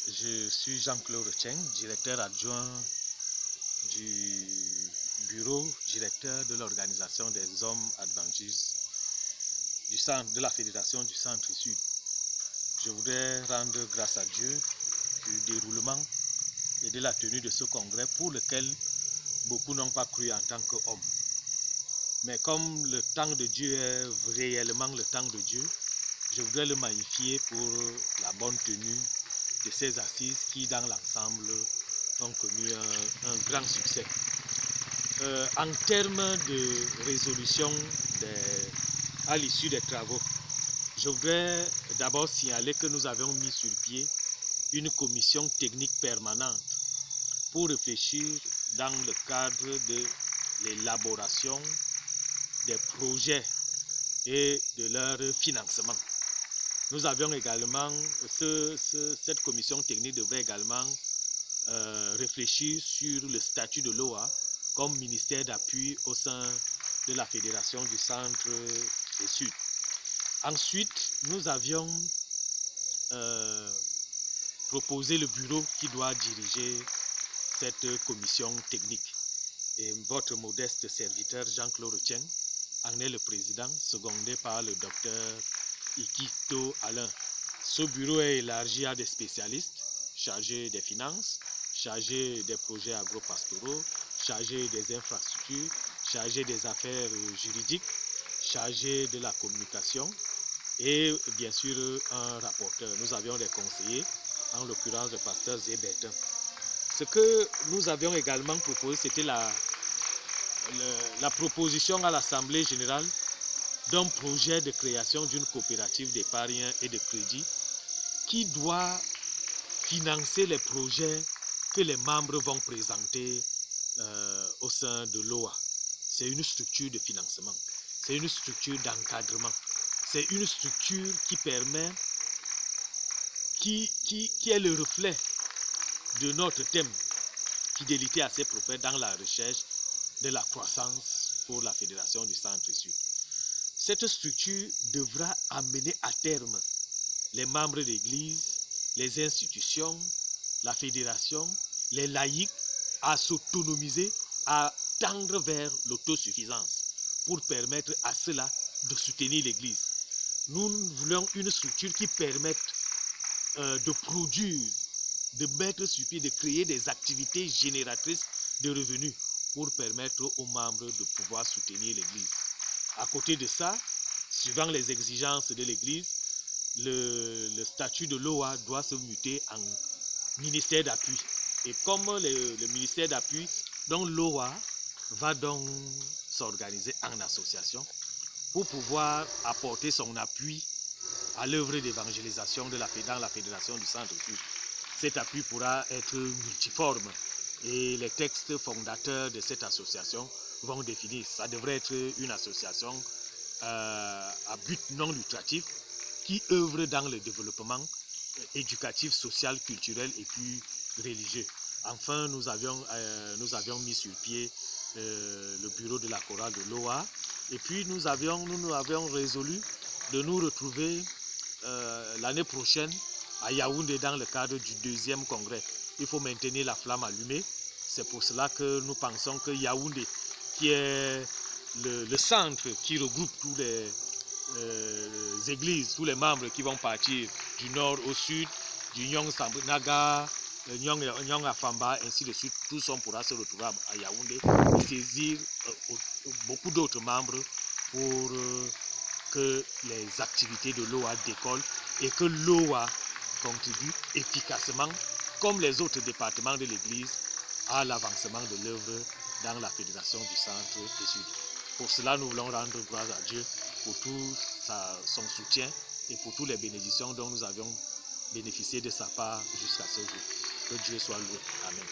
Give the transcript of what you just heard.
Je suis Jean-Claude Cheng, directeur adjoint du bureau directeur de l'organisation des hommes adventistes du centre de la fédération du centre-sud. Je voudrais rendre grâce à Dieu du déroulement et de la tenue de ce congrès pour lequel beaucoup n'ont pas cru en tant qu'hommes. Mais comme le temps de Dieu est réellement le temps de Dieu, je voudrais le magnifier pour la bonne tenue de ces assises qui, dans l'ensemble, ont connu un grand succès. En termes de résolution à l'issue des travaux, je voudrais d'abord signaler que nous avons mis sur pied une commission technique permanente pour réfléchir dans le cadre de l'élaboration des projets et de leur financement. Nous avions également, cette commission technique devrait également réfléchir sur le statut de l'OA comme ministère d'appui au sein de la Fédération du Centre et Sud. Ensuite, nous avions proposé le bureau qui doit diriger cette commission technique. Et votre modeste serviteur Jean-Claude Cheng en est le président, secondé par le docteur Ikito Alain. Ce bureau est élargi à des spécialistes chargés des finances, chargés des projets agro-pastoraux, chargés des infrastructures, chargés des affaires juridiques, chargés de la communication et bien sûr un rapporteur. Nous avions des conseillers, en l'occurrence le pasteur Zébertin. Ce que nous avions également proposé, c'était la proposition à l'Assemblée générale d'un projet de création d'une coopérative d'épargne et de crédit qui doit financer les projets que les membres vont présenter au sein de l'OA. C'est une structure de financement, c'est une structure d'encadrement, c'est une structure qui permet, qui est le reflet de notre thème fidélité à ses prophètes dans la recherche de la croissance pour la Fédération du Centre-Sud. Cette structure devra amener à terme les membres d'Église, les institutions, la Fédération, les laïcs à s'autonomiser, à tendre vers l'autosuffisance pour permettre à cela de soutenir l'Église. Nous voulons une structure qui permette de produire, de mettre sur pied, de créer des activités génératrices de revenus pour permettre aux membres de pouvoir soutenir l'Église. À côté de ça, suivant les exigences de l'Église, le statut de l'OA doit se muter en ministère d'appui. Et comme le ministère d'appui, donc l'OA va donc s'organiser en association pour pouvoir apporter son appui à l'œuvre d'évangélisation dans la Fédération du Centre-Sud. Cet appui pourra être multiforme et les textes fondateurs de cette association vont définir. Ça devrait être une association à but non lucratif qui œuvre dans le développement éducatif, social, culturel et puis religieux. Enfin, nous avions mis sur pied le bureau de la chorale de l'OA et puis nous avions résolu de nous retrouver l'année prochaine à Yaoundé dans le cadre du 2e congrès. Il faut maintenir la flamme allumée. C'est pour cela que nous pensons que Yaoundé, qui est le centre qui regroupe tous les églises, tous les membres qui vont partir du nord au sud, du Nyong Naga, Nyong Afamba, ainsi de suite, tous on pourra se retrouver à Yaoundé et saisir beaucoup d'autres membres pour que les activités de l'OA décollent et que l'OA contribue efficacement, comme les autres départements de l'Église, à l'avancement de l'œuvre dans la Fédération du Centre et Sud. Pour cela, nous voulons rendre grâce à Dieu pour tout son soutien et pour toutes les bénédictions dont nous avions bénéficié de sa part jusqu'à ce jour. Que Dieu soit loué. Amen.